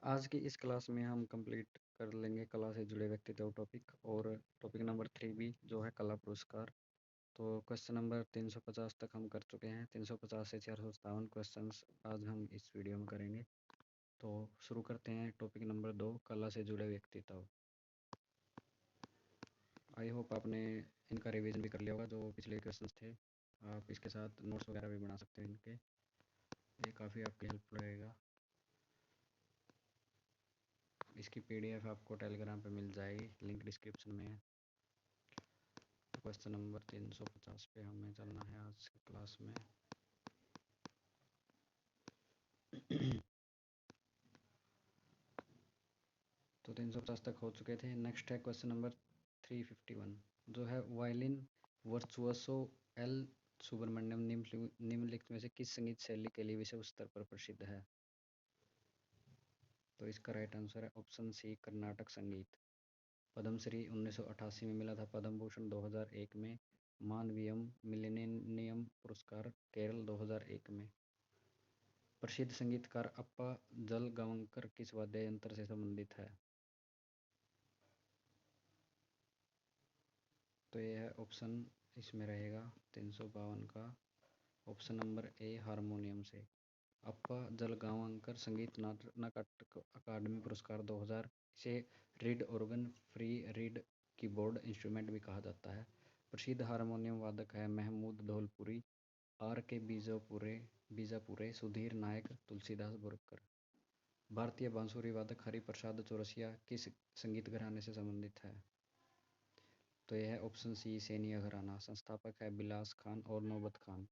आज की इस क्लास में हम कंप्लीट कर लेंगे कला से जुड़े व्यक्तित्व टॉपिक और टॉपिक नंबर 3 भी जो है कला पुरस्कार। तो क्वेश्चन नंबर 350 तक हम कर चुके हैं। 350 से 457 क्वेश्चंस आज हम इस वीडियो में करेंगे। तो शुरू करते हैं टॉपिक नंबर 2 कला से जुड़े व्यक्तित्व। आई होप आपने इनका रिवीजन भी कर लिया होगा जो पिछले क्वेश्चंस थे। आप इसके साथ नोट्स वगैरह भी बना सकते हैं इनके, ये काफ़ी आपकी हेल्प रहेगा। इसकी PDF आपको टेलीग्राम पे मिल जाएगी, लिंक डिस्क्रिप्शन में है। क्वेश्चन नंबर 350 पे हमें चलना है आज की क्लास में। तो 350 तक हो चुके थे। नेक्स्ट है क्वेश्चन नंबर 351 जो है वायलिन वर्चुओसो एल सुब्रमण्यम निम्नलिखित में से किस संगीत शैली के लिए विश्व स्तर पर प्रसिद्ध है? तो इसका राइट आंसर है ऑप्शन सी कर्नाटक संगीत। पद्मश्री 1988 में मिला था, पद्म भूषण 2001 में, मानवीयम मिलेनियम पुरस्कार केरल 2001 में। प्रसिद्ध संगीतकार अप्पा जलगांवकर किस वाद्य यंत्र से संबंधित है? तो ये है ऑप्शन इसमें रहेगा 352 का ऑप्शन नंबर ए हारमोनियम से। अप्पा जलगांवकर संगीत नाटक अकादमी पुरस्कार 2000 से read organ free read keyboard instrument भी कहा जाता है। प्रसिद्ध हारमोनियम वादक है महमूद धौलपुरी, आर के बीजापुरे, सुधीर नायक, तुलसीदास बोरकर। भारतीय बांसुरी वादक हरिप्रसाद चौरसिया किस संगीत घराने से संबंधित है? तो यह है ऑप्शन सी सैनिया घराना। संस्थापक है बिलास खान और नौबत खान।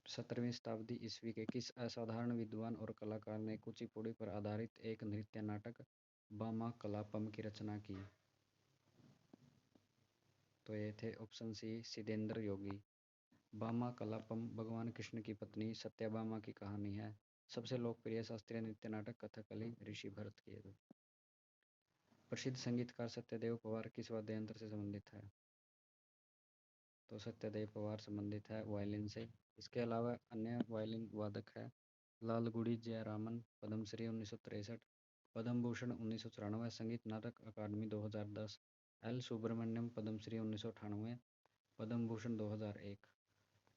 17वीं शताब्दी ईस्वी के किस असाधारण विद्वान और कलाकार ने कुचिपुड़ी पर आधारित एक नृत्य नाटक बामा कलापम की रचना की? तो ये थे ऑप्शन सी सिद्धेंद्र योगी। बामा कलापम भगवान कृष्ण की पत्नी सत्याभामा की कहानी है। सबसे लोकप्रिय शास्त्रीय नृत्य नाटक कथकली ऋषि भरत की है। प्रसिद्ध संगीतकार सत्यदेव पवार किस वाद्य यंत्र से संबंधित है? तो सत्यदेव पवार संबंधित है वायलिन से। इसके अलावा अन्य वायलिन वादक है लालगुड़ी जयरामन, पद्मश्री 1963, पद्म भूषण 1994, संगीत नाटक अकादमी 2010, एल सुब्रमण्यम पद्मश्री 1998, पद्म भूषण 2001।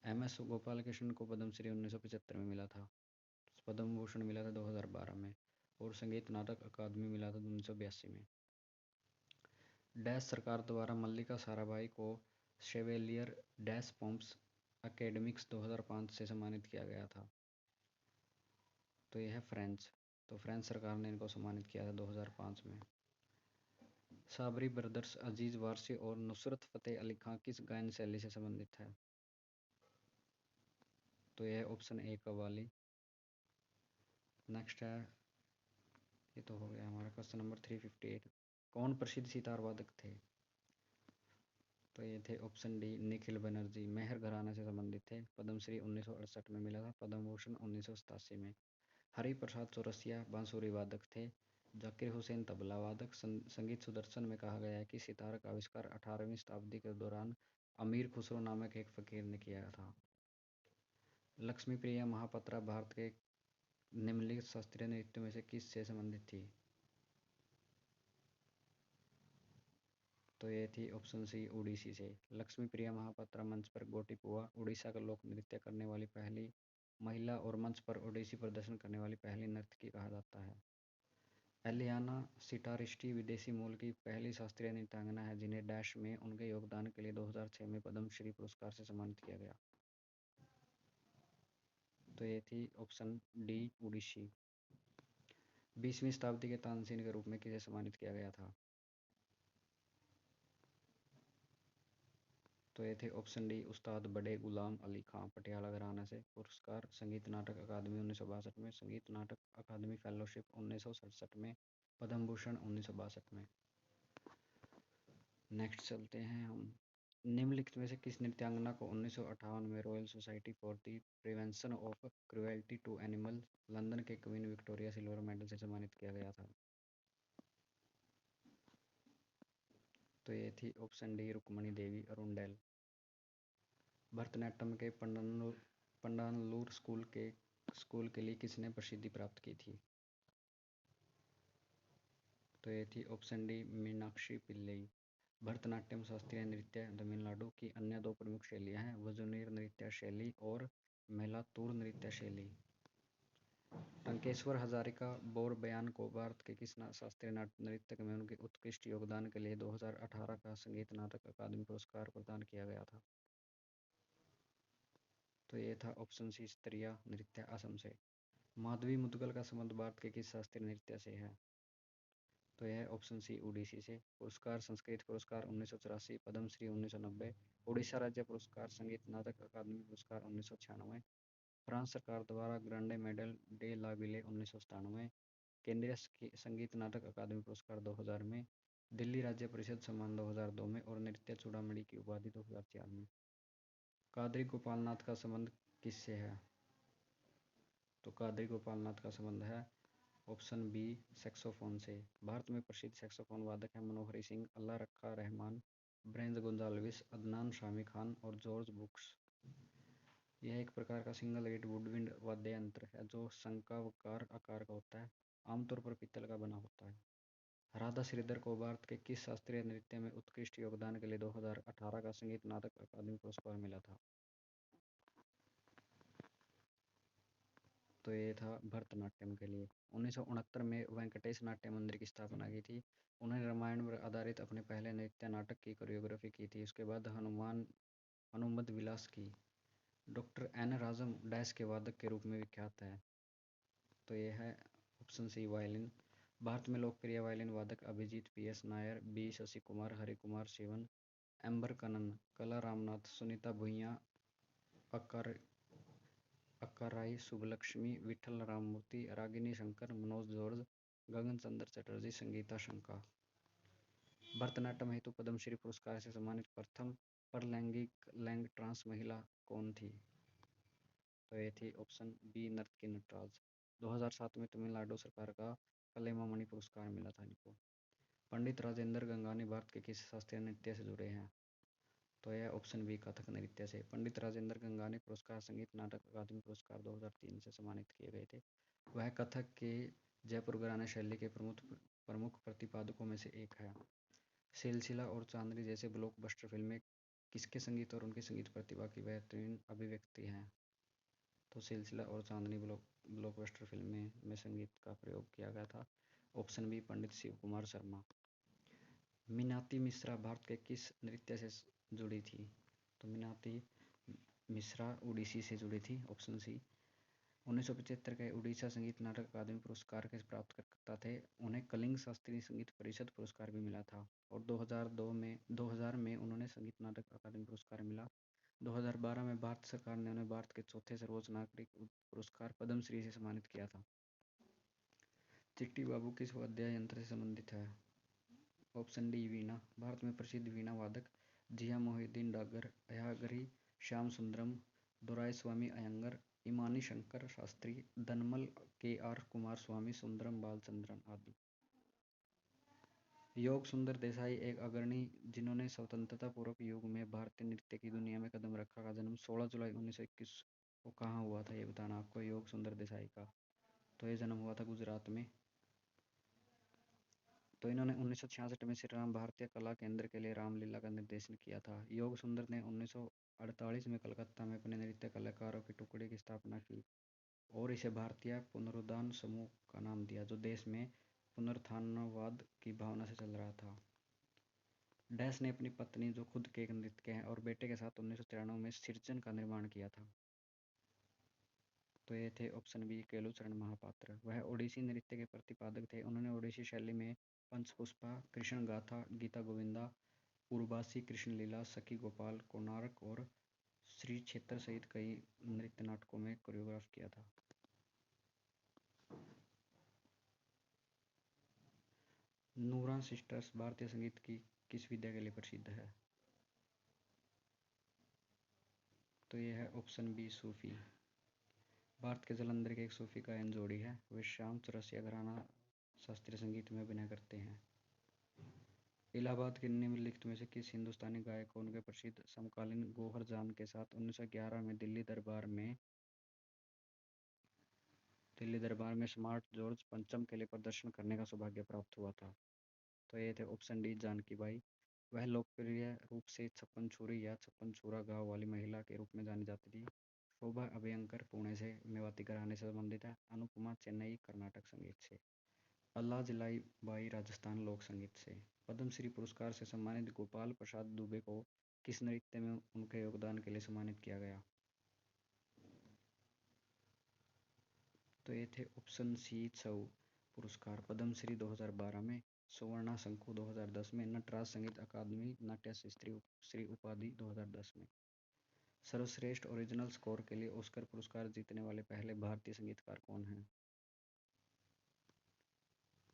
MS गोपाल कृष्ण को पद्मश्री 1975 में मिला था, पद्म भूषण मिला था 2012 में और संगीत नाटक अकादमी मिला था 1982 में। डैश सरकार द्वारा मल्लिका साराभाई को शेवेलियर डैश पॉम्स एकेडमिक्स 2005 से सम्मानित किया गया था। तो यह है फ्रेंच। तो फ्रेंच सरकार ने इनको सम्मानित किया था 2005 में। साबरी ब्रदर्स अजीज वारसी और नुसरत फतेह अली खां किस गायन शैली से संबंधित है? तो यह ऑप्शन ए कव्वाली। नेक्स्ट है, ये तो हो गया हमारा क्वेश्चन नंबर 358। कौन प्रसिद्ध सितार वादक थे? तो ये थे ऑप्शन डी निखिल बनर्जी। मेहर घराना से संबंधित थे, पद्मश्री 1968 में मिला था, पद्म भूषण 1987 में। हरिप्रसाद चौरसिया बांसुरी वादक थे। जाकिर हुसैन तबला वादक। संगीत सुदर्शन में कहा गया है कि सितार का आविष्कार 18वीं शताब्दी के दौरान अमीर खुसरो नामक एक फकीर ने किया था। लक्ष्मी प्रिया महापात्रा भारत के निम्नलिखित शास्त्रीय नृत्य में से किस से संबंधित थी? तो ये थी ऑप्शन सी उड़ीसी से। लक्ष्मी प्रिया महापात्रा मंच पर गोटिपुआ उड़ीसा का लोक नृत्य करने वाली पहली महिला और मंच पर ओडिसी प्रदर्शन करने वाली पहली नर्तकी कहा जाता है। एलियाना सिटारिस्टी विदेशी मूल की पहली शास्त्रीय नृत्यांगना है जिन्हें डैश में उनके योगदान के लिए 2006 में पद्मश्री पुरस्कार से सम्मानित किया गया। तो ये थी ऑप्शन डी उड़ीसी। 20वीं शताब्दी के तानसेन के रूप में किसे सम्मानित किया गया था? तो ये थे ऑप्शन डी उस्ताद बड़े गुलाम अली खां पटियाला घराना से। पुरस्कार संगीत नाटक अकादमी 1962 में, संगीत नाटक अकादमी फेलोशिप 1967 में, पद्म भूषण 1962 में। नेक्स्ट चलते हैं हम। निम्नलिखित में से किस नृत्यांगना को 1958 में royal society for the prevention of cruelty to animal London के क्वीन विक्टोरिया सिल्वर मेडल से सम्मानित किया गया था? तो ये थी option D Rukmini Devi Arundale. Bharatanatyam के पंडानलूर स्कूल के स्कूल के लिए किसने प्रसिद्धि प्राप्त की थी? तो ये थी ऑप्शन डी मीनाक्षी पिल्लई। भरतनाट्यम शास्त्रीय नृत्य तमिलनाडु की अन्य दो प्रमुख शैलियाँ हैं, वजुनीर नृत्य शैली और मेलातूर नृत्य शैली। टंकेश्वर हजारिका बोरबयान को भारत के किस शास्त्रीय नृत्यक में उनके उत्कृष्ट योगदान के लिए 2018 का संगीत नाटक अकादमी पुरस्कार प्रदान किया गया था? तो ये था ऑप्शन सी स्त्रिया नृत्य असम से। माधवी मुद्गल का संबंध भारत के किस शास्त्रीय नृत्य से है? तो यह है ऑप्शन सी ओडिसी से। पुरस्कार संस्कृत पुरस्कार 1984, पद्मश्री 1990, उड़ीसा राज्य पुरस्कार, संगीत नाटक अकादमी पुरस्कार 1996, फ्रांस सरकार द्वारा ग्रैंड मेडल डे ला विले 1997, केंद्रीय संगीत नाटक अकादमी पुरस्कार 2000 में, दिल्ली राज्य परिषद सम्मान 2002 में और नृत्य चूड़ामणि की उपाधि 2004 में। कादरी गोपालनाथ का संबंध किससे है? तो कादरी गोपालनाथ का संबंध है ऑप्शन बी सैक्सोफोन से। भारत में प्रसिद्ध सैक्सोफोन वादक हैं मनोहरी सिंह, अल्लाह रखा रहमान, ब्रेंज गोंजाल्विस, अदनान शामी खान और जॉर्ज बुश। यह एक प्रकार का सिंगल रेट वुडविंड वाद्य यंत्र है जो शंक्वाकार आकार का होता है, आमतौर पर पीतल का बना होता है। राधा श्रीधर को भारत के किस शास्त्रीय नृत्य में उत्कृष्ट योगदान के लिए 2018 का संगीत नाटक अकादमी पुरस्कार मिला था? तो ये था भरतनाट्यम के लिए। 1969 में वेंकटेश नाट्य मंदिर की स्थापना की थी। उन्होंने रामायण पर आधारित अपने पहले नृत्य नाटक की कोरियोग्राफी की थी। उसके बाद हनुमद विलास की। डॉक्टर एन राजम डैश के वादक के रूप में विख्यात है। तो यह है ऑप्शन सी वायलिन। भारत में लोकप्रिय वायलिन वादक अभिजीत पीएस नायर, बी शशि कुमार, हरि कुमार शिवन, एम्बर कनन, कला रामनाथ, सुनीता भुइयां, अक्काराई सुब्बलक्ष्मी, विठल राममूर्ति, रागिनी शंकर, मनोज जॉर्ज, गगन चंद्र चटर्जी, संगीता शंका। भरतनाट्यम हेतु पद्मश्री पुरस्कार से सम्मानित प्रथम परलैंगिक लैंग ट्रांस महिला कौन थी? तो ये थी ऑप्शन बी नर्तकी नटराज। 2007 में तमिलनाडु सरकार का कलैमामणि पुरस्कार मिला था इनको। पंडित राजेंद्र गंगानी भारत के किस शास्त्रीय नृत्य से जुड़े हैं? तो यह ऑप्शन बी कथक नृत्य से। पंडित राजेंद्र गंगानी पुरस्कार संगीत नाटक अकादमी पुरस्कार 2003 से सम्मानित किए गए थे। वह कथक के जयपुर घराना शैली के प्रमुख प्रतिपादकों में से एक है। सिलसिला और चांदनी जैसे ब्लॉकबस्टर फिल्में किसके संगीत और उनकी संगीत प्रतिभा की बेहतरीन अभिव्यक्ति हैं? तो सिलसिला और चांदनी ब्लॉकबस्टर फिल्में में संगीत का प्रयोग किया गया था। ऑप्शन बी पंडित शिव कुमार शर्मा। मीनाती मिश्रा भारत के किस नृत्य से जुड़ी थी? तो मीनाती मिश्रा उड़ीसी से जुड़ी थी। Option C. 1975 के उड़ीसा संगीत नाटक अकादमी पुरस्कार के प्राप्तकर्ता थे। उन्हें कलिंग शास्त्रीय संगीत परिषद पुरस्कार भी मिला था और 2000 में उन्होंने संगीत नाटक अकादमी पुरस्कार मिला। 2012 में भारत सरकार ने उन्हें भारत के चौथे सर्वोच्च नागरिक पुरस्कार पद्मश्री से सम्मानित किया था। चिट्टी बाबू किस वाद्य यंत्र से संबंधित है? ऑप्शन डी वीणा। भारत में प्रसिद्ध वीणा वादक जिया मोहिउद्दीन डागर, अय्यागरी श्याम सुंदरम, दोराईस्वामी अयंगर, इमानी शंकर शास्त्री, दनमल के आर कुमार स्वामी सुंदरम बालचंद्रन आदि। योग सुंदर देसाई एक अग्रणी जिन्होंने स्वतंत्रता पूर्व युग में भारतीय नृत्य की दुनिया में कदम रखा का जन्म 16 जुलाई 1921 को कहाँ हुआ था? ये बताना आपको योग सुंदर देसाई का। तो ये जन्म हुआ था गुजरात में। तो इन्होंने 1966 में श्री राम भारतीय कला केंद्र के लिए रामलीला का निर्देशन किया था। योग सुंदर ने 1948 में कलकत्ता में अपने नृत्य कलाकारों की टुकड़ी की स्थापना की और इसे भारतीय पुनरुत्थान समूह का नाम दिया, जो देश में पुनरुत्थानवाद की भावना से चल रहा था। डैश ने अपनी पत्नी, जो खुद के एक नृत्यक हैं, और बेटे के साथ 1993 में सृजन का निर्माण किया था। तो ये थे ऑप्शन बी केलुचरण महापात्र। वह ओडिसी नृत्य के प्रतिपादक थे। उन्होंने ओडिसी शैली में पंचपुष्पा, कृष्ण गाथा, गीता गोविंदा, उर्वासी कृष्ण लीला, सखी गोपाल, कोणार्क और श्री क्षेत्र सहित कई नृत्य नाटकों में कोरियोग्राफ किया था। नूरा सिस्टर्स भारतीय संगीत की किस विधा के लिए प्रसिद्ध है? तो यह है ऑप्शन बी सूफी। भारत के जालंधर के एक सूफी गायन जोड़ी है। वे श्याम चौरसिया घराना शास्त्रीय संगीत में अभिनय करते हैं। इलाहाबाद के निम्नलिखित में से किस हिंदुस्तानी गायक को उनके प्रसिद्ध समकालीन गौहर जान के साथ 1911 में दिल्ली दरबार में दिल्ली दरबार में स्मार्ट जॉर्ज पंचम के लिए प्रदर्शन करने का सौभाग्य प्राप्त हुआ था। तो ये थे ऑप्शन डी जानकी बाई। वह लोकप्रिय रूप से छप्पन छुरी या छप्पन छुरा गाँव वाली महिला के रूप में जानी जाती थी। शोभा अभयंकर पुणे से मेवाती घराने से संबंधित है। अनुपमा चेन्नई कर्नाटक संगीत से। अल्लाह बाई राजस्थान लोक संगीत से। पद्मश्री पुरस्कार से सम्मानित गोपाल प्रसाद दुबे को किस नृत्य में उनके योगदान के लिए सम्मानित किया गया? तो ये थे ऑप्शन सी छऊ पुरस्कार पद्मश्री 2012 में, सुवर्णा शंखु 2010 में, नटराज संगीत अकादमी नाट्य श्री उपाधि 2010 में। सर्वश्रेष्ठ ओरिजिनल स्कोर के लिए ऑस्कर पुरस्कार जीतने वाले पहले भारतीय संगीतकार कौन हैं?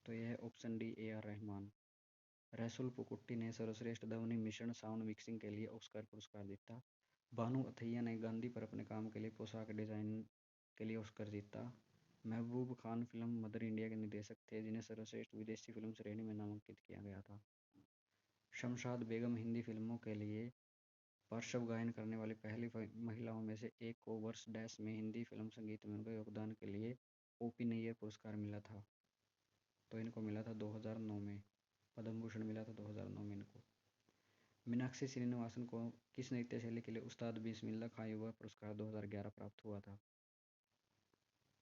तो यह है option D A R Rahman. रसूल पुकुट्टी ने सर्वश्रेष्ठ ध्वनि मिश्रण साउंड मिक्सिंग के लिए ऑस्कर पुरस्कार जीता। भानु अथैया ने गांधी पर अपने काम के लिए पोशाक डिजाइन के लिए ऑस्कर जीता। Mehboob Khan film mother India के निर्देशक थे जिन्हें सर्वश्रेष्ठ विदेशी फिल्म श्रेणी में नामांकित किया गया था। शमशाद बेगम हिंदी फिल्मों के लिए पार्श्व गायन करने वाली पहली महिलाओं में से एक को वर्ष डैश में हिंदी फिल्म संगीत में उनके योगदान के लिए ओपी नैयर पुरस्कार मिला था। तो इनको मिला था 2009 में। पद्म भूषण मिला था 2009 में इनको। मीनाक्षी श्रीनिवासन को किस नृत्य शैली के लिए उस्ताद बिस्मिल्लाह खां युवा पुरस्कार 2011 प्राप्त हुआ था?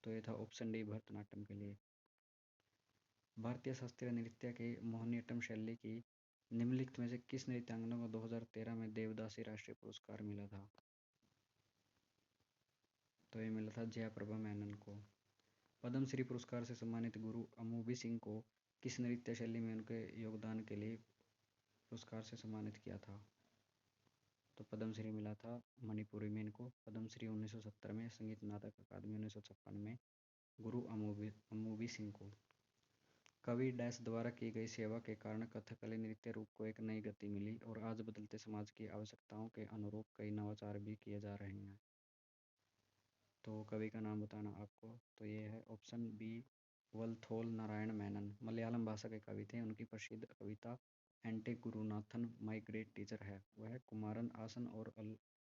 तो ये था ऑप्शन डी भरतनाट्यम के लिए। भारतीय शास्त्रीय नृत्य के मोहिनीअट्टम शैली की निम्नलिखित में से किस नृत्यांगना को 2013 में देवदासी राष्ट्रीय पुरस्कार मिला था? तो ये मिला था जयाप्रभा मेनन को। पद्मश्री पुरस्कार से सम्मानित गुरु अमूबी सिंह को किस नृत्य शैली में उनके योगदान के लिए पुरस्कार से सम्मानित किया था? तो पद्मश्री मिला था मणिपुरी में इनको। पद्मश्री 1970 में, संगीत नाटक अकादमी 1956 में गुरु अमूबी सिंह को। कवि डैश द्वारा की गई सेवा के कारण कथकली नृत्य रूप को एक नई गति मिली और आज बदलते समाज की आवश्यकताओं के अनुरूप कई नवाचार भी किए जा रहे हैं। तो कवि का नाम बताना आपको। तो ये है ऑप्शन बी वलथोल नारायण मेनन। मलयालम भाषा के कवि थे। उनकी प्रसिद्ध कविता एंटे गुरुनाथन माई ग्रेट टीचर है। वह कुमारन आसन और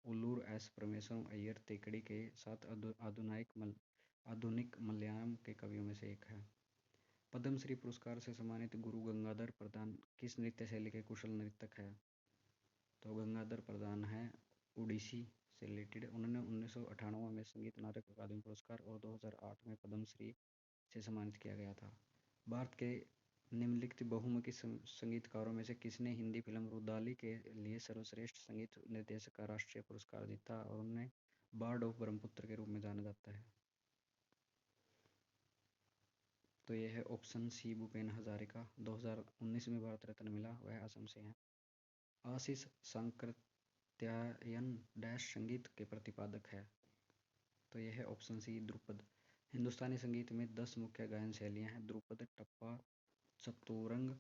उल्लूर एस परमेश्वरम अय्यर तेकड़ी के साथ आधुनिक मलयालम के कवियों में से एक है। पद्मश्री पुरस्कार से सम्मानित गुरु गंगाधर प्रधान किस नृत्य शैली के कुशल नर्तक है? तो गंगाधर प्रधान है उड़ीसी से रिलेटेड। उन्होंने 1998 में संगीत नाटक अकादमी पुरस्कार और 2008 में पद्मश्री से सम्मानित किया गया था। भारत के निम्नलिखित बहुमुखी संगीतकारों में से किसने हिंदी फिल्म रुदाली के लिए सर्वश्रेष्ठ संगीत निर्देशक का राष्ट्रीय पुरस्कार जीता और उन्हें बार्ड ऑफ ब्रह्मपुत्र के रूप में जाना जाता है? तो यह है ऑप्शन सी भूपेन हजारिका। 2019 में भारत रत्न मिला। वह असम से हैं। आशीष सांकृत्यायन डैश संगीत के प्रतिपादक है। तो यह है ऑप्शन सी ध्रुपद। हिंदुस्तानी संगीत में 10 मुख्य गायन शैलियाँ हैं: ध्रुपद, टप्पा, चतुरंग,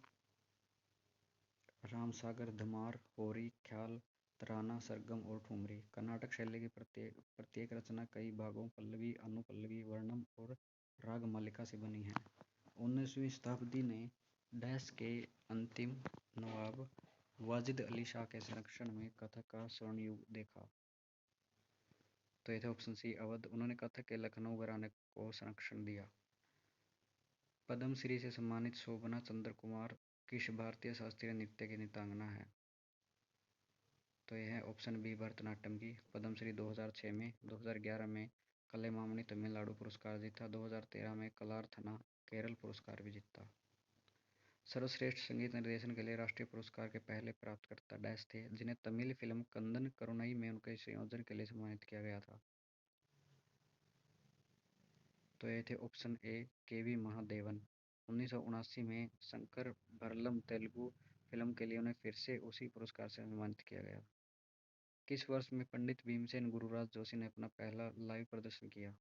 रामसागर, धमार, होरी, ख्याल, तराना, सरगम और ठुमरी। कर्नाटक शैली की प्रत्येक रचना कई भागों, पल्लवी, अनुपल्लवी, वर्णम और राग मालिका से बनी है। 19वीं शताब्दी ने डैश के अंतिम नवाब वाजिद अली शाह के संरक्षण में कथक का स्वर्ण युग देखा। तो यह था ऑप्शन सी अवध। उन्होंने कथक के लखनऊ घराने को संरक्षण दिया। पद्मश्री से सम्मानित शोभना चंद्र कुमार किस भारतीय शास्त्रीय नृत्य की नृत्यांगना है? तो यह है ऑप्शन बी भरतनाट्यम की। पद्मश्री 2006 में, 2011 में कलैमामणि तमिलनाडु पुरस्कार जीता। 2013 में कलार्थना केरल पुरस्कार भी जीता। सर्वश्रेष्ठ संगीत निर्देशन के लिए राष्ट्रीय पुरस्कार के पहले प्राप्तकर्ता डैश थे जिन्हें तमिल फिल्म कंदन करुणई में उनके संयोजन के लिए सम्मानित किया गया था? तो ये थे ऑप्शन ए केवी महादेवन। 1979 में शंकर भरलम तेलुगु फिल्म के लिए उन्हें फिर से उसी पुरस्कार से सम्मानित किया गया। किस वर्ष में पंडित भीमसेन गुरुराज जोशी ने अपना पहला लाइव प्रदर्शन किया?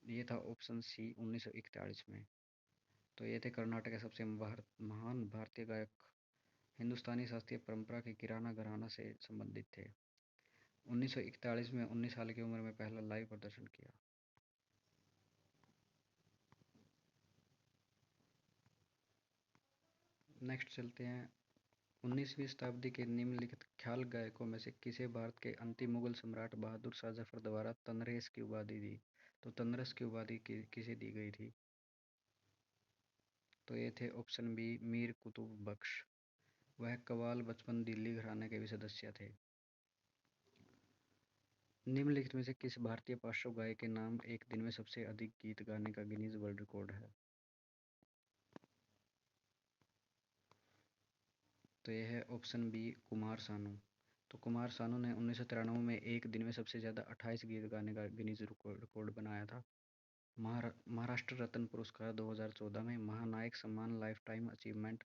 ये था ऑप्शन सी 1941 में। तो ये थे कर्नाटक के सबसे महान भारतीय गायक। हिंदुस्तानी शास्त्रीय परंपरा के किराना घराना से संबंधित थे। 1941 में 19 साल की उम्र में पहला लाइव प्रदर्शन किया। नेक्स्ट चलते हैं 19वीं शताब्दी के निम्नलिखित ख्याल गायकों में से किसे भारत के अंतिम मुगल सम्राट बहादुर शाह जफर द्वारा तनरेस की उपाधि दी? तो तनरस की उपाधि किसे दी गई थी? तो ये थे ऑप्शन बी मीर कुतुब बख्श। वह कव्वाल बचपन दिल्ली घराने के भी सदस्य थे। निम्नलिखित में से किस भारतीय पार्श्व गायक के नाम एक दिन में सबसे अधिक गीत गाने का गिनीज वर्ल्ड रिकॉर्ड है? तो यह है ऑप्शन बी कुमार सानू। तो कुमार सानू ने 1993 में एक दिन में सबसे ज़्यादा 28 गीत गाने का गिनीज रिकॉर्ड बनाया था। महाराष्ट्र रत्न पुरस्कार 2014 में, महानायक सम्मान लाइफ टाइम अचीवमेंट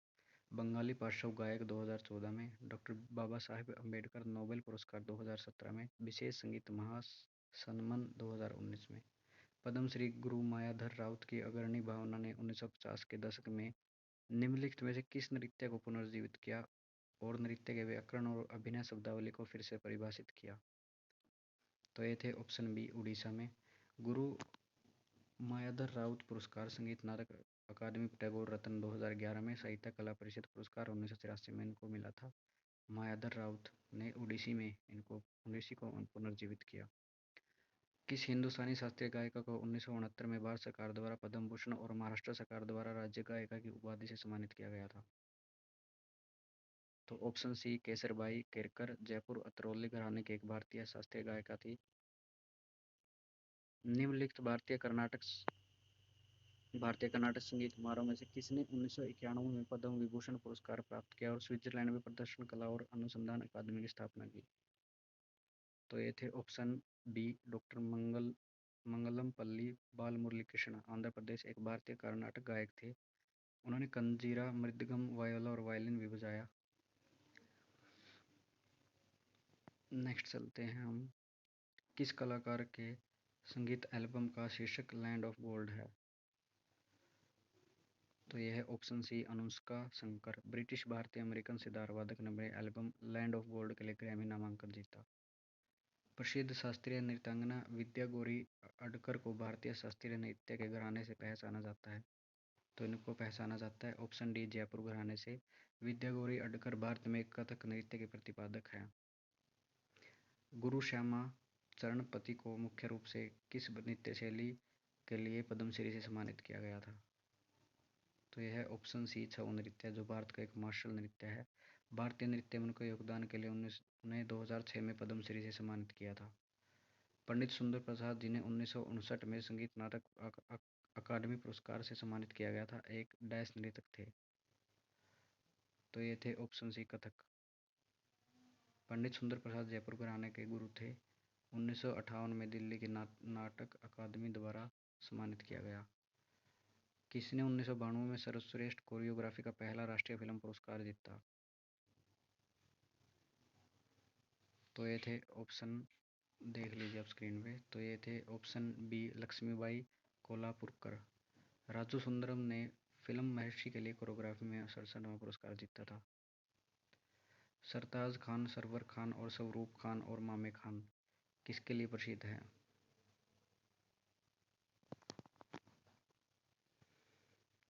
बंगाली पार्श्व गायक 2014 में, डॉक्टर बाबा साहेब अम्बेडकर नोबेल पुरस्कार 2017 में, विशेष संगीत महासन्मान 2019 में। पद्मश्री गुरु मायाधर राउत की अग्रणी भावना ने 1950 के दशक में निम्नलिखित में से किस नृत्य को पुनर्जीवित किया और नृत्य के व्याकरण और अभिनय शब्दावली को फिर से परिभाषित किया? तो ये थे ऑप्शन बी उड़ीसा में। गुरु मायाधर राउत पुरस्कार संगीत नाटक अकादमी टैगोर रत्न 2011 में, साहित्य कला परिषद पुरस्कार 1983 में इनको मिला था। मायाधर राउत ने उड़ीसी को पुनर्जीवित किया। किस हिंदुस्तानी शास्त्रीय गायिका को 1969 में भारत सरकार द्वारा पद्म भूषण और महाराष्ट्र सरकार द्वारा राज्य गायिका की उपाधि से सम्मानित किया गया था? तो ऑप्शन सी केसरबाई केरकर। जयपुर अतरौली घराने की एक भारतीय शास्त्रीय गायिका थी। निम्नलिखित भारतीय कर्नाटक संगीत समारोह में से किसने 1991 में पद्म विभूषण पुरस्कार प्राप्त किया और स्विट्जरलैंड में प्रदर्शन कला और अनुसंधान अकादमी की स्थापना की? तो ये थे ऑप्शन बी डॉक्टर मंगलम पल्ली बालमुरली कृष्ण। आंध्र प्रदेश एक भारतीय कर्नाटक गायक थे। उन्होंने कंजीरा, मृदंगम, वायोला और वायलिन भी बजाया। नेक्स्ट चलते हैं हम। किस कलाकार के संगीत एल्बम का शीर्षक लैंड ऑफ गोल्ड है? तो यह है option C Anushka Shankar. British भारतीय अमेरिकन सितार वादक ने अपने एल्बम लैंड ऑफ गोल्ड के लिए ग्रैमी नामांकन जीता। प्रसिद्ध शास्त्रीय नृत्यांगना विद्या गौरी अडकर को भारतीय शास्त्रीय नृत्य के घराने से पहचाना जाता है? तो इनको पहचाना जाता है ऑप्शन डी जयपुर घराने से। विद्या गौरी अडकर भारत में कथक नृत्य के प्रतिपादक हैं। गुरु श्यामा चरणपति को मुख्य रूप से किस नृत्य शैली के लिए पद्मश्री से सम्मानित किया गया था? तो यह है ऑप्शन सी छऊ नृत्य, जो भारत का एक मार्शल नृत्य है। भारतीय नृत्य में उनके योगदान के लिए उन्हें 2006 में पद्मश्री से सम्मानित किया था। पंडित सुंदर प्रसाद जिन्हें 1959 में संगीत नाटक अकादमी पुरस्कार से सम्मानित किया गया था, एक डैश नृतक थे? तो ये थे ऑप्शन सी कथक। पंडित सुंदर प्रसाद जयपुर घराने के गुरु थे। 1958 में दिल्ली की नाटक अकादमी द्वारा सम्मानित किया गया। किसने 1992 में सर्वश्रेष्ठ कोरियोग्राफी का पहला राष्ट्रीय फिल्म पुरस्कार जीता? तो ये थे ऑप्शन, देख लीजिए आप स्क्रीन पे। तो ये थे ऑप्शन बी लक्ष्मीबाई कोल्हापुरकर। राजू सुंदरम ने फिल्म महर्षि के लिए कोरियोग्राफी में 67वां पुरस्कार जीता था। सरताज खान, सरवर खान और स्वरूप खान और मामे खान किसके लिए प्रसिद्ध हैं?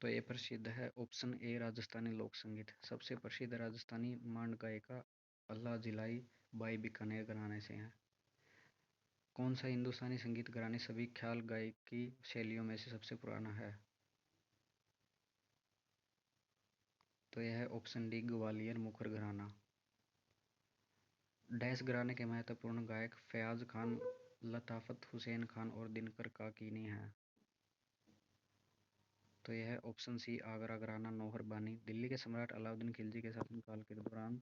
तो ये प्रसिद्ध है ऑप्शन ए राजस्थानी लोक संगीत। सबसे प्रसिद्ध राजस्थानी मांड गायिका अल्लाह जिलाई बाई बीकानेर घराने से हैं। कौन सा हिंदुस्तानी संगीत घराने सभी ख्याल गायकी शैलियों में से सबसे पुराना है? तो यह है ऑप्शन डी ग्वालियर मुखर घराना। डैश घराने के महत्वपूर्ण गायक फयाज खान, लताफत हुसैन खान और दिनकर काकीनी हैं। तो यह है ऑप्शन सी आगरा घराना नौहर बानी। दिल्ली के सम्राट अलाउद्दीन खिलजी के शासनकाल के दौरान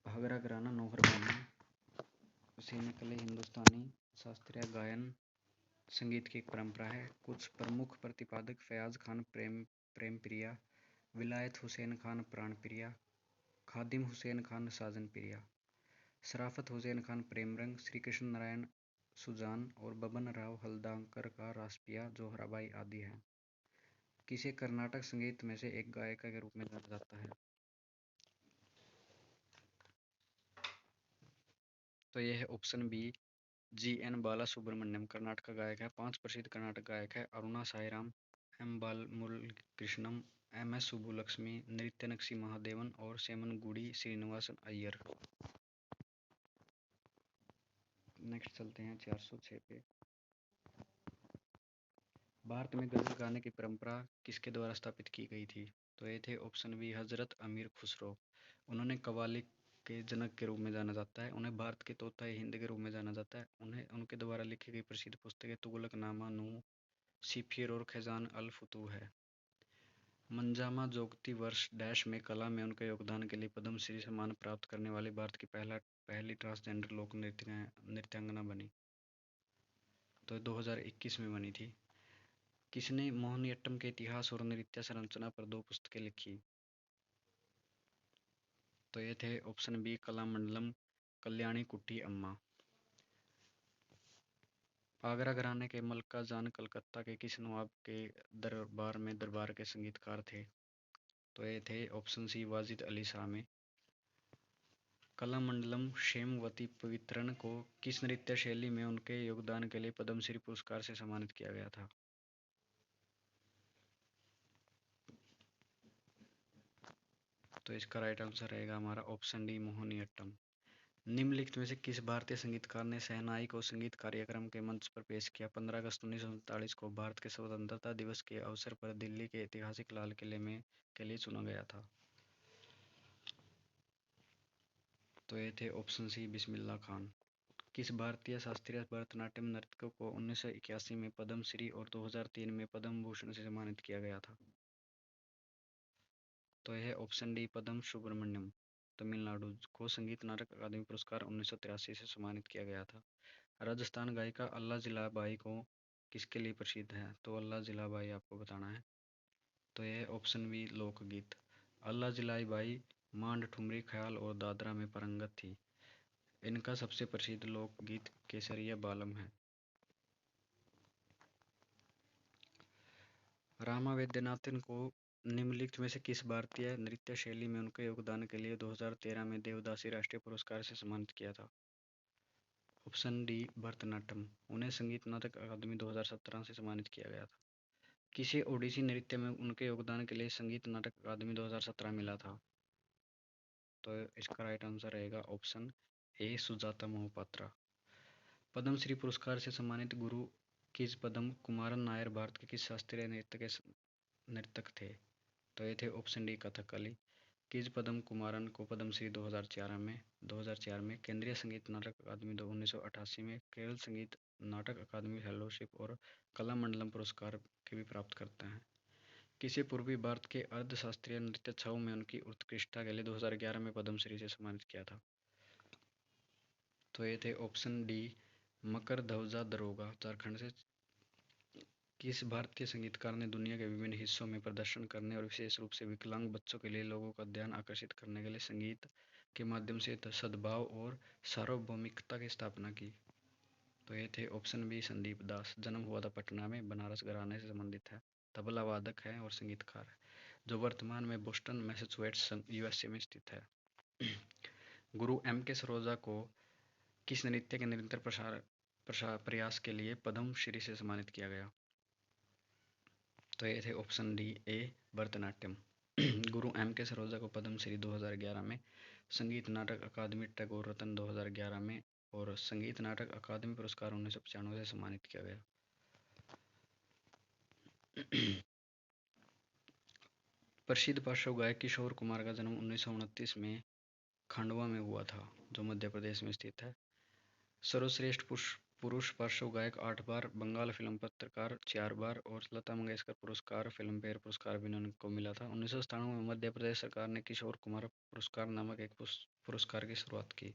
आगरा घराना नौहर बानी से निकले हिंदुस्तानी शास्त्रीय गायन संगीत की एक परंपरा है। कुछ प्रमुख प्रतिपादक फयाज खान प्रेम प्रिया, विलायत हुसैन खान प्राण प्रिया, खादिम हुसैन खान साजन प्रिया, शराफत हुसैन खान प्रेमरंग, श्री कृष्ण नारायण सुजान और बबन राव हल्दांकर का रासपिया जोहराबाई आदि हैं। किसे कर्नाटक संगीत में से एक गायिका के रूप में जाना जाता है? तो यह है ऑप्शन बी जी एन बाला सुब्रमण्यम। कर्नाटक गायक है। 5 प्रसिद्ध कर्नाटक गायक है अरुणा साईराम, एम बालमुरली कृष्णम, एम एस सुब्बुलक्ष्मी, नृत्य महादेवन और सेमनगुड़ी श्रीनिवासन अय्यर। नेक्स्ट चलते हैं 406 पे। भारत में गजल गाने की परंपरा किसके द्वारा स्थापित की गई थी? तो ये थे ऑप्शन बी हजरत अमीर खुसरो। उन्होंने कव्वाली के जनक के रूप में जाना जाता है। उन्हें भारत के तोता हिंद के रूप में जाना जाता है। उन्हें उनके द्वारा लिखी गई प्रसिद्ध पुस्तकें तुगलकनामा, नूह, सिफिर और खजान अल फतूह है। मंजामा जोगती वर्ष डैश में कला में उनके योगदान के लिए पद्मश्री सम्मान प्राप्त करने वाली भारत की पहली ट्रांसजेंडर लोक नृत्यांगना बनी। तो 2021 में बनी थी। किसने मोहिनीअट्टम के इतिहास और नृत्य संरचना पर 2 पुस्तकें लिखी? तो ये थे ऑप्शन बी कलामंडलम, कल्याणी कुट्टी अम्मा। आगरा घराने के मल्का जान कलकत्ता के किस नवाब के दरबार में दरबार के संगीतकार थे? तो ये थे ऑप्शन सी वाजिद अली शाह में। कलामंडलम शेमवती पवित्रन को किस नृत्य शैली में उनके योगदान के लिए पद्मश्री पुरस्कार से सम्मानित किया गया था? तो इसका राइट आंसर रहेगा हमारा ऑप्शन डी मोहिनीअट्टम। निम्नलिखित में से किस भारतीय संगीतकार ने शहनाई को संगीत कार्यक्रम के मंच पर पेश किया? 15 अगस्त 1947 को भारत के स्वतंत्रता दिवस के अवसर पर दिल्ली के ऐतिहासिक लाल किले में के लिए चुना गया था। तो ये थे ऑप्शन सी बिस्मिल्लाह खान। किस भारतीय शास्त्रीय भरतनाट्यम नर्तक को 1981 में पद्मश्री और 2003 में पद्म भूषण से सम्मानित किया गया था? तो यह ऑप्शन डी पद्म सुब्रमण्यम, तमिलनाडु को संगीत नाटक अकादमी पुरस्कार 1983 से सम्मानित किया गया था। राजस्थान गायिका अल्लाह जिलाबाई को किसके लिए प्रसिद्ध है? तो अल्लाह जिलाबाई आपको बताना है। तो यह ऑप्शन बी लोकगीत। अल्लाह जिलाबाई मांड, ठुमरी, ख्याल और दादरा में पारंगत थी। इनका सबसे प्रसिद्ध लोकगीत केसरिया बालम है। रामा वैद्यनाथन को निम्नलिखित में से किस भारतीय नृत्य शैली में उनके योगदान के लिए 2013 में देवदासी राष्ट्रीय पुरस्कार से सम्मानित किया था? Option D Bharatanatyam. उन्हें संगीत नाटक अकादमी 2017 से सम्मानित किया गया था। किसे ओडिसी नृत्य में उनके योगदान के लिए संगीत नाटक अकादमी 2017 मिला था? तो इसका राइट आंसर रहेगा ऑप्शन ए सुजाता मोहपात्रा। पद्मश्री पुरस्कार से सम्मानित गुरु किस पदम कुमारन नायर भारत के किस शास्त्रीय नृत्य के नर्तक थे? तो ये थे ऑप्शन डी कथकली। किस पदम कुमारन को पद्मश्री 2004 में, केंद्रीय संगीत नाटक अकादमी 1988 में, केरल संगीत नाटक अकादमी फेलोशिप और कलामंडलम पुरस्कार के भी प्राप्त करते हैं। किसे पूर्वी भारत के अर्ध शास्त्रीय नृत्य छाओ में उनकी उत्कृष्टता के लिए 2011 में पद्मश्री से सम्मानित किया था? तो ये थे ऑप्शन डी मकर ध्वजा दरोगा, झारखंड से। किस भारतीय संगीतकार ने दुनिया के विभिन्न हिस्सों में प्रदर्शन करने और विशेष रूप से विकलांग बच्चों के लिए लोगों का ध्यान आकर्षित करने के लिए संगीत के माध्यम से सद्भाव और सार्वभौमिकता की स्थापना की? तो ये थे ऑप्शन बी संदीप दास। जन्म हुआ था पटना में, बनारस घराने से संबंधित है, तबला वादक है और संगीतकार है, जो वर्तमान में बोस्टन मैसाचुसेट्स यूएसए में स्थित है। गुरु एम के सरोजा को किस नृत्य के निरंतर प्रयास के लिए पद्म श्री से सम्मानित किया गया? तो ये थे option D A Bharatanatyam. Guru M के सरोजा को पद्मश्री 2011 में, संगीत नाटक अकादमी टैगोर रत्न 2011 में और संगीत नाटक अकादमी पुरस्कार 1995 से सम्मानित किया गया। प्रसिद्ध पार्श्व गायक किशोर कुमार का जन्म 1929 में खंडवा में हुआ था, जो मध्य प्रदेश में स्थित है। सर्वश्रेष्ठ पुरुष पार्श्व गायक 8 बार, बंगाल फिल्म पत्रकार 4 बार और लता मंगेशकर पुरस्कार फिल्मफेयर पुरस्कार भी उनको मिला था। 1997 में मध्य प्रदेश सरकार ने किशोर कुमार पुरस्कार नामक एक पुरस्कार की शुरुआत की।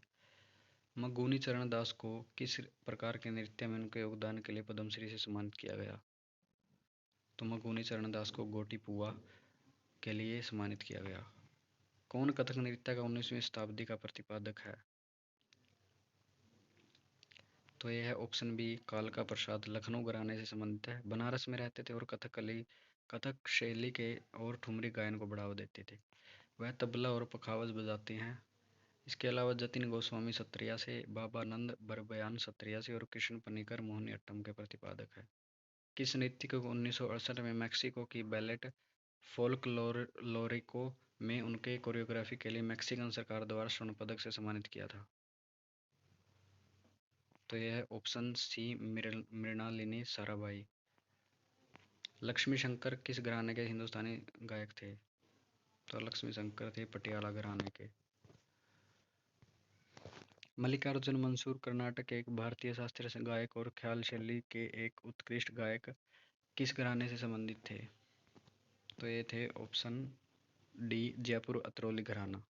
मगुनी चरण दास को किस प्रकार के नृत्य में उनके योगदान के लिए पद्मश्री से सम्मानित किया गया? तो मगुनी चरण दास को गोटी पुआ के लिए सम्मानित किया गया। कौन कथक नृत्य का 19वीं शताब्दी का प्रतिपादक है? तो यह है ऑप्शन बी कालका प्रसाद, लखनऊ घराने से संबंधित है, बनारस में रहते थे और कथक शैली के और ठुमरी गायन को बढ़ावा देते थे। वह तबला और पखावज बजाते हैं। इसके अलावा जतिन गोस्वामी सत्रिया से, बाबा नंद बरबयान सत्रिया से और कृष्ण पनिकर मोहिनीअट्टम के प्रतिपादक है। किस नृत्य को 1968 में मैक्सिको की बैलेट फोल्कलोरिको में उनके कोरियोग्राफी के लिए मैक्सिकन सरकार द्वारा स्वर्ण पदक से सम्मानित किया था? तो यह है ऑप्शन सी, मृणालिनी साराभाई। लक्ष्मी शंकर किस घराने के हिंदुस्तानी गायक थे? तो लक्ष्मी शंकर थे पटियाला घराने के। मल्लिकार्जुन मंसूर कर्नाटक के एक भारतीय शास्त्रीय गायक और ख्याल शैली के एक उत्कृष्ट गायक किस घराने से संबंधित थे? तो ये थे ऑप्शन डी, जयपुर अतरौली घराना।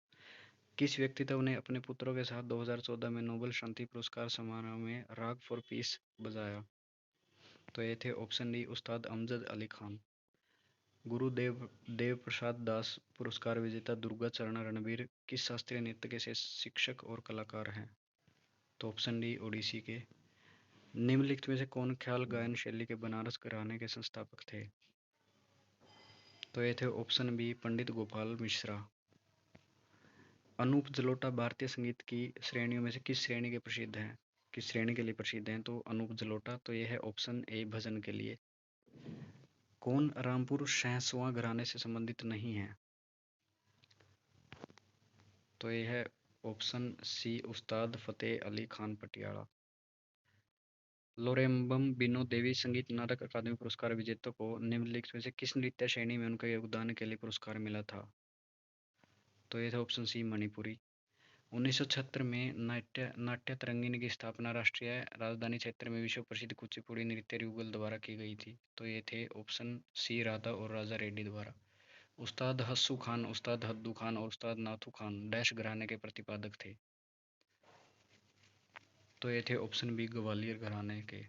किस व्यक्तित्व ने अपने पुत्रों के साथ 2014 में नोबेल शांति पुरस्कार समारोह में राग फॉर पीस बजाया? तो ये थे ऑप्शन डी, उस्ताद अमजद अली खान। गुरुदेव देव प्रसाद दास पुरस्कार विजेता दुर्गा चरण रणबीर किस शास्त्रीय नृत्य के शिक्षक और कलाकार हैं? तो ऑप्शन डी, ओडिसी के। निम्नलिखित में से कौन ख्याल गायन शैली के बनारस घराने के संस्थापक थे? तो ये थे ऑप्शन बी, पंडित गोपाल मिश्रा। अनूप जलोटा भारतीय संगीत की श्रेणियों में से किस श्रेणी के प्रसिद्ध हैं, किस श्रेणी के लिए प्रसिद्ध हैं? तो अनूप जलोटा। तो यह है ऑप्शन ए, भजन के लिए। कौन रामपुर सहसवा घराने से संबंधित नहीं है? तो यह है ऑप्शन सी, उस्ताद फतेह अली खान पटियाला। लोरेम्बम बिनो देवी संगीत नाटक अकादमी पुरस्कार विजेता को निम्नलिखित में से किस नृत्य श्रेणी में उनके योगदान के लिए पुरस्कार मिला था? तो यह था ऑप्शन सी, मणिपुरी। 1976 में नाट्य तरंगिणी की स्थापना राष्ट्रीय राजधानी क्षेत्र में विश्व प्रसिद्ध कुचिपुड़ी नृत्य युगल द्वारा की गई थी। तो ये थे ऑप्शन सी, राधा और राजा रेड्डी द्वारा। उस्ताद हस्सू खान, उस्ताद हद्दू खान और उस्ताद नाथू खान डैश घराने के प्रतिपादक थे? तो ये थे ऑप्शन बी, ग्वालियर घराने के।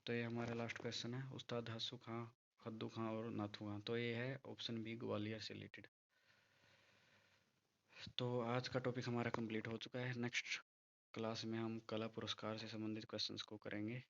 तो ये हमारा लास्ट क्वेश्चन है, उस्ताद हस्सू खां, हद्दू खां और नाथू खां। तो ये है ऑप्शन बी, ग्वालियर से रिलेटेड। तो आज का टॉपिक हमारा कंप्लीट हो चुका है। नेक्स्ट क्लास में हम कला पुरस्कार से संबंधित क्वेश्चंस को करेंगे।